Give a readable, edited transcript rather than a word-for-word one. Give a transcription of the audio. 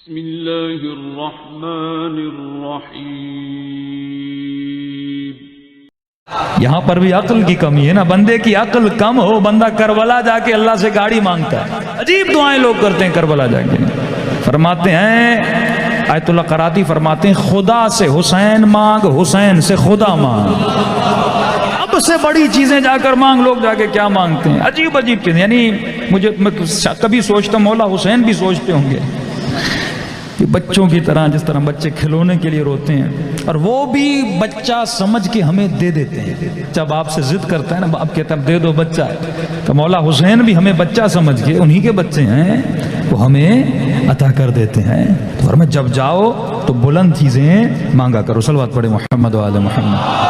بسم اللہ الرحمن الرحیم۔ یہاں پر بھی عقل کی کمی ہے نا، بندے کی عقل کم ہو، بندہ کربلا جا کے اللہ سے گاڑی مانگتا ہے۔ عجیب دعائیں لوگ کرتے ہیں کربلا جا کے، فرماتے ہیں آیت اللہ قراتی فرماتے ہیں خدا سے حسین مانگ، حسین سے خدا مانگ۔ اب سے بڑی چیزیں جا کر مانگ، لوگ جا کے کیا مانگتے ہیں، عجیب عجیب چیزیں۔ یعنی میں کبھی سوچتا مولا حسین بھی سوچتے ہوں گے کہ بچوں کی طرح، جس طرح بچے کھلونے کے لیے روتے ہیں اور وہ بھی بچہ سمجھ کے ہمیں دے دیتے ہیں۔ جب آپ سے ضد کرتا ہے نا، باپ کہتا ہے دے دو بچہ، تو مولا حسین بھی ہمیں بچہ سمجھ کے، انہی کے بچے ہیں، وہ ہمیں عطا کر دیتے ہیں۔ تو میں جب جاؤ تو بلند چیزیں مانگا کرو۔ صلوات پڑھے محمد و آل محمد۔